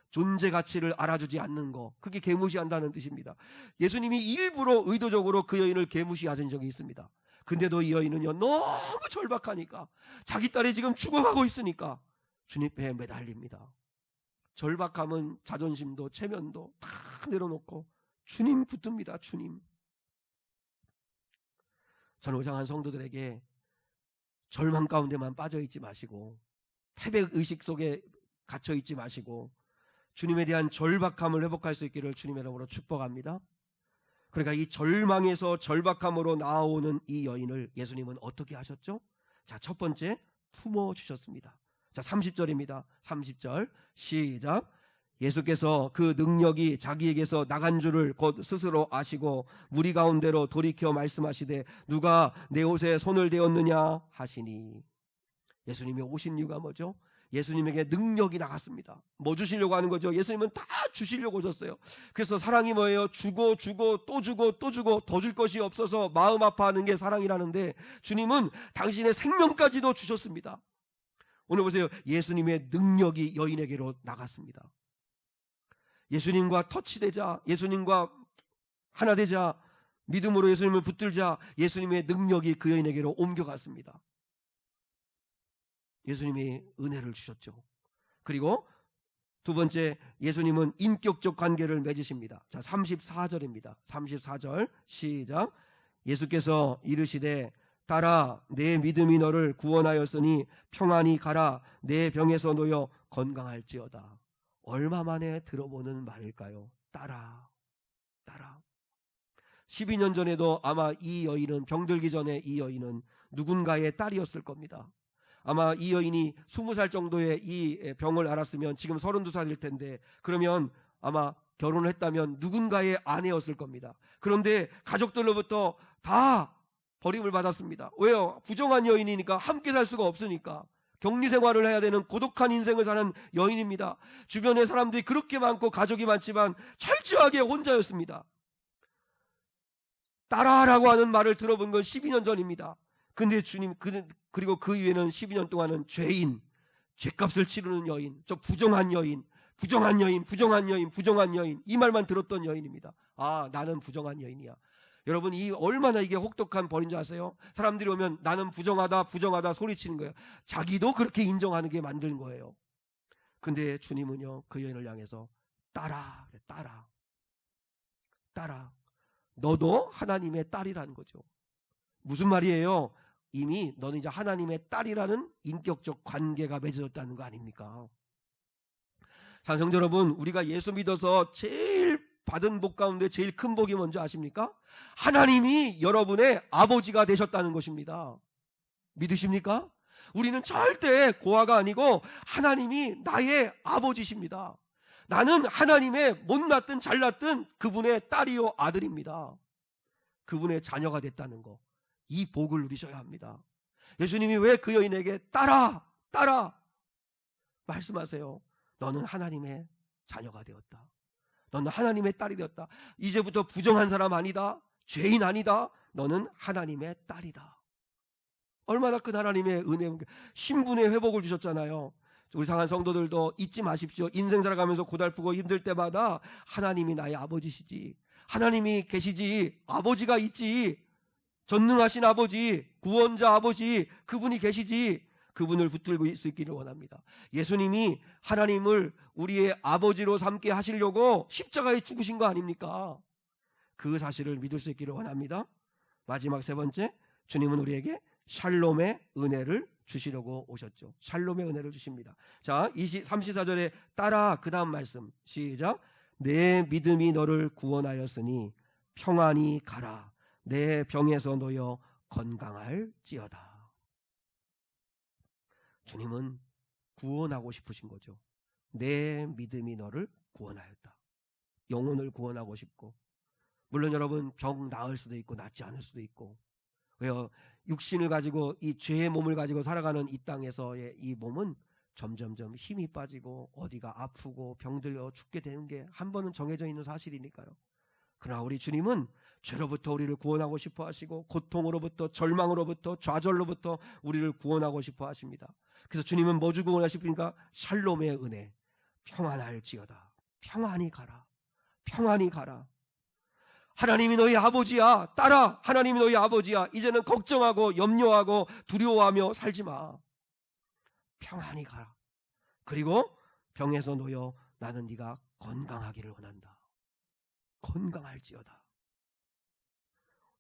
존재 가치를 알아주지 않는 거, 그게 계무시한다는 뜻입니다. 예수님이 일부러 의도적으로 그 여인을 계무시하신 적이 있습니다. 근데도 이 여인은요, 너무 절박하니까, 자기 딸이 지금 죽어가고 있으니까 주님 배에 매달립니다. 절박함은 자존심도 체면도 다 내려놓고 주님 붙듭니다. 주님. 저는 우상한 성도들에게 절망 가운데만 빠져있지 마시고, 패배의식 속에 갇혀있지 마시고, 주님에 대한 절박함을 회복할 수 있기를 주님의 이름으로 축복합니다. 그러니까 이 절망에서 절박함으로 나오는 이 여인을 예수님은 어떻게 하셨죠? 자, 첫 번째, 품어주셨습니다. 자, 30절입니다. 30절 시작. 예수께서 그 능력이 자기에게서 나간 줄을 곧 스스로 아시고 무리 가운데로 돌이켜 말씀하시되 누가 내 옷에 손을 대었느냐 하시니. 예수님이 오신 이유가 뭐죠? 예수님에게 능력이 나갔습니다. 뭐 주시려고 하는 거죠? 예수님은 다 주시려고 오셨어요. 그래서 사랑이 뭐예요? 주고 또 주고 또 주고 더 줄 것이 없어서 마음 아파하는 게 사랑이라는데, 주님은 당신의 생명까지도 주셨습니다. 오늘 보세요. 예수님의 능력이 여인에게로 나갔습니다. 예수님과 터치되자, 예수님과 하나 되자, 믿음으로 예수님을 붙들자, 예수님의 능력이 그 여인에게로 옮겨갔습니다. 예수님이 은혜를 주셨죠. 그리고 두 번째, 예수님은 인격적 관계를 맺으십니다. 자, 34절입니다. 34절 시작. 예수께서 이르시되 딸아, 내 믿음이 너를 구원하였으니 평안히 가라. 내 병에서 놓여 건강할지어다. 얼마 만에 들어보는 말일까요? 딸아. 12년 전에도 아마 이 여인은, 병들기 전에 이 여인은 누군가의 딸이었을 겁니다. 아마 이 여인이 20살 정도의 이 병을 앓았으면 지금 32살일 텐데, 그러면 아마 결혼을 했다면 누군가의 아내였을 겁니다. 그런데 가족들로부터 다 버림을 받았습니다. 왜요? 부정한 여인이니까, 함께 살 수가 없으니까. 격리 생활을 해야 되는 고독한 인생을 사는 여인입니다. 주변에 사람들이 그렇게 많고 가족이 많지만 철저하게 혼자였습니다. 딸아라고 하는 말을 들어본 건 12년 전입니다. 근데 주님, 그리고 그 이후에는 12년 동안은 죄인, 죄값을 치르는 여인, 저 부정한 여인, 이 말만 들었던 여인입니다. 아, 나는 부정한 여인이야. 여러분, 이 얼마나 이게 혹독한 벌인 줄 아세요? 사람들이 오면 나는 부정하다 소리치는 거예요. 자기도 그렇게 인정하는 게 만든 거예요. 근데 주님은요, 그 여인을 향해서 딸아, 너도 하나님의 딸이라는 거죠. 무슨 말이에요? 이미 너는 이제 하나님의 딸이라는 인격적 관계가 맺어졌다는 거 아닙니까? 사랑하는 여러분, 우리가 예수 믿어서 제일 받은 복 가운데 제일 큰 복이 뭔지 아십니까? 하나님이 여러분의 아버지가 되셨다는 것입니다. 믿으십니까? 우리는 절대 고아가 아니고 하나님이 나의 아버지십니다. 나는 하나님의 못났든 잘났든 그분의 딸이요 아들입니다. 그분의 자녀가 됐다는 거, 이 복을 누리셔야 합니다. 예수님이 왜 그 여인에게 따라 말씀하세요? 너는 하나님의 자녀가 되었다. 너는 하나님의 딸이 되었다. 이제부터 부정한 사람 아니다. 죄인 아니다. 너는 하나님의 딸이다. 얼마나 큰 하나님의 은혜, 신분의 회복을 주셨잖아요. 우리 사랑하는 성도들도 잊지 마십시오. 인생 살아가면서 고달프고 힘들 때마다 하나님이 나의 아버지시지, 하나님이 계시지, 아버지가 있지, 전능하신 아버지, 구원자 아버지, 그분이 계시지, 그분을 붙들고 수 있기를 원합니다. 예수님이 하나님을 우리의 아버지로 삼게 하시려고 십자가에 죽으신 거 아닙니까? 그 사실을 믿을 수 있기를 원합니다. 마지막 세 번째, 주님은 우리에게 샬롬의 은혜를 주시려고 오셨죠. 샬롬의 은혜를 주십니다. 자, 34절에 따라 그 다음 말씀 시작. 내 믿음이 너를 구원하였으니 평안히 가라. 내 병에서 놓여 건강할지어다. 주님은 구원하고 싶으신 거죠. 내 믿음이 너를 구원하였다. 영혼을 구원하고 싶고, 물론 여러분 병 나을 수도 있고 낫지 않을 수도 있고, 왜요? 육신을 가지고 이 죄의 몸을 가지고 살아가는 이 땅에서의 이 몸은 점점점 힘이 빠지고 어디가 아프고 병들어 죽게 되는 게 한 번은 정해져 있는 사실이니까요. 그러나 우리 주님은 죄로부터 우리를 구원하고 싶어 하시고, 고통으로부터, 절망으로부터, 좌절로부터 우리를 구원하고 싶어 하십니다. 그래서 주님은 뭐 주고 원하십니까? 샬롬의 은혜, 평안할지어다. 평안히 가라. 평안히 가라. 하나님이 너희 아버지야. 딸아, 하나님이 너희 아버지야. 이제는 걱정하고 염려하고 두려워하며 살지 마. 평안히 가라. 그리고 병에서 놓여 나는 네가 건강하기를 원한다. 건강할지어다.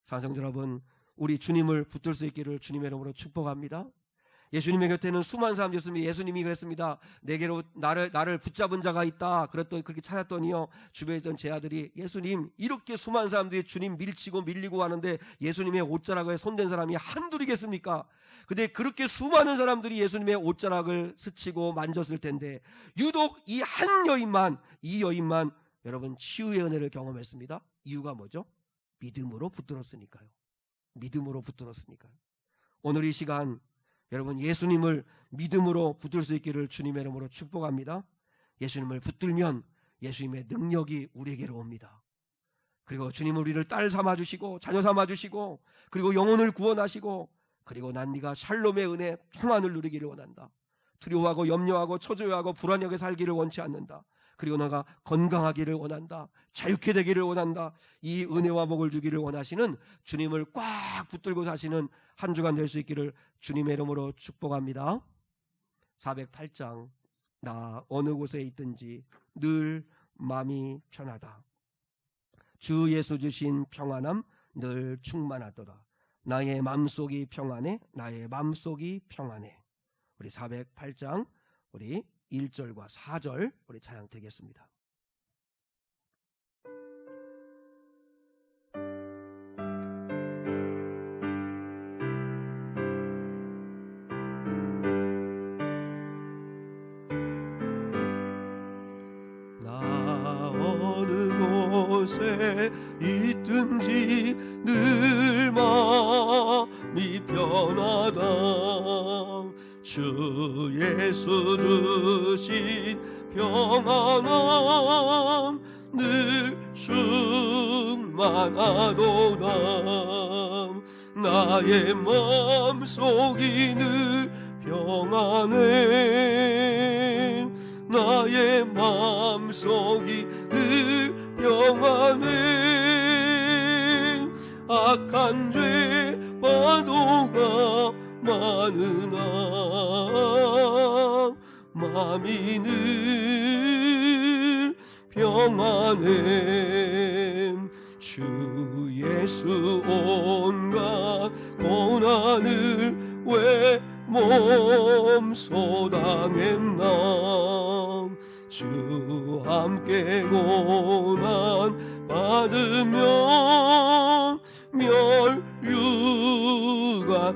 사랑하는 여러분, 우리 주님을 붙들 수 있기를 주님의 이름으로 축복합니다. 예수님의 곁에는 수많은 사람들이 있습니다. 예수님이 그랬습니다. 내게로 나를 붙잡은 자가 있다. 그렇게 찾았더니요, 주변에 있던 제 아들이, 예수님, 이렇게 수많은 사람들이 주님 밀치고 밀리고 하는데 예수님의 옷자락에 손댄 사람이 한둘이겠습니까? 근데 그렇게 수많은 사람들이 예수님의 옷자락을 스치고 만졌을 텐데 유독 이 여인만 여러분 치유의 은혜를 경험했습니다. 이유가 뭐죠? 믿음으로 붙들었으니까요. 믿음으로 붙들었으니까요. 오늘 이 시간 여러분 예수님을 믿음으로 붙들 수 있기를 주님의 이름으로 축복합니다. 예수님을 붙들면 예수님의 능력이 우리에게로 옵니다. 그리고 주님은 우리를 딸 삼아주시고 자녀 삼아주시고, 그리고 영혼을 구원하시고, 그리고 난 네가 샬롬의 은혜, 평안을 누리기를 원한다. 두려워하고 염려하고 초조해하고 불안하게 살기를 원치 않는다. 그리고 너가 건강하기를 원한다. 자유케 되기를 원한다. 이 은혜와 복을 주기를 원하시는 주님을 꽉 붙들고 사시는 한 주간 될 수 있기를 주님의 이름으로 축복합니다. 408장 나 어느 곳에 있든지 늘 마음이 편하다. 주 예수 주신 평안함 늘 충만하도다. 나의 마음속이 평안해. 나의 마음속이 평안해. 우리 408장 우리 1절과 4절 우리 찬양 드리겠습니다. 나 어느 곳에 있든지 늘 마음이 편하다. 주 예수 주신 평안함 늘 충만하도다. 나의 마음속이 늘 평안해. 나의 마음속이 늘 평안해. 악한 죄 파도가 많으나 마음이 늘 평안해. 주 예수 온갖 고난을 왜 몸소 당했나. 주 주 함께 고난 받으면 멸류가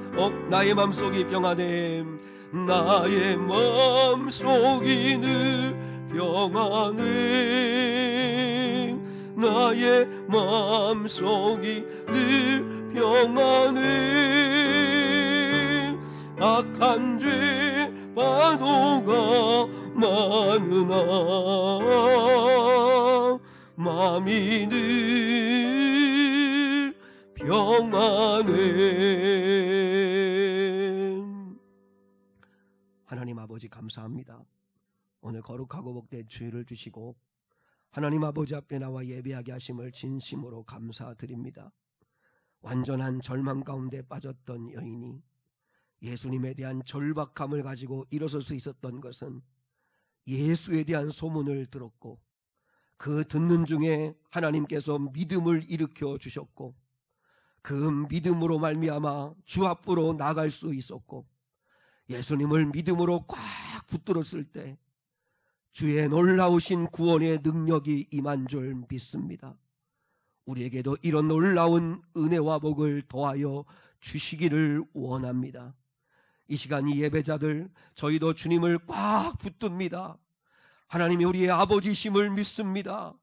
나의 맘속이 평안해. 나의 맘속이 늘 평안해. 나의 맘속이 늘 평안해. 악한 죄 파도가 많으나 마음이 늘 평안해. 하나님 아버지 감사합니다. 오늘 거룩하고 복된 주일을 주시고 하나님 아버지 앞에 나와 예배하게 하심을 진심으로 감사드립니다. 완전한 절망 가운데 빠졌던 여인이 예수님에 대한 절박함을 가지고 일어설 수 있었던 것은 예수에 대한 소문을 들었고 그 듣는 중에 하나님께서 믿음을 일으켜 주셨고 그 믿음으로 말미암아 주 앞으로 나갈 수 있었고 예수님을 믿음으로 꽉 붙들었을 때 주의 놀라우신 구원의 능력이 임한 줄 믿습니다. 우리에게도 이런 놀라운 은혜와 복을 더하여 주시기를 원합니다. 이 시간 이 예배자들 저희도 주님을 꽉 붙듭니다. 하나님이 우리의 아버지심을 믿습니다.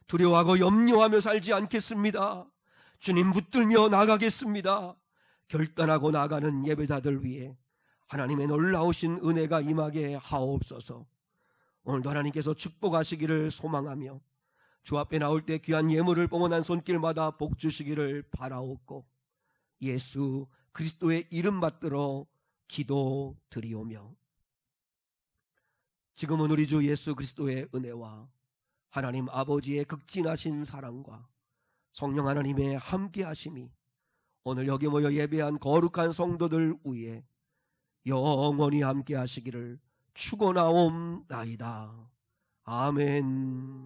두려워하고 염려하며 살지 않겠습니다. 주님 붙들며 나가겠습니다. 결단하고 나가는 예배자들 위해 하나님의 놀라우신 은혜가 임하게 하옵소서. 오늘도 하나님께서 축복하시기를 소망하며 주 앞에 나올 때 귀한 예물을 봉헌한 손길마다 복 주시기를 바라옵고 예수 그리스도의 이름 받들어 기도드리오며 지금은 우리 주 예수 그리스도의 은혜와 하나님 아버지의 극진하신 사랑과 성령 하나님의 함께하심이 오늘 여기 모여 예배한 거룩한 성도들 위에 영원히 함께하시기를 축원하옵나이다. 아멘.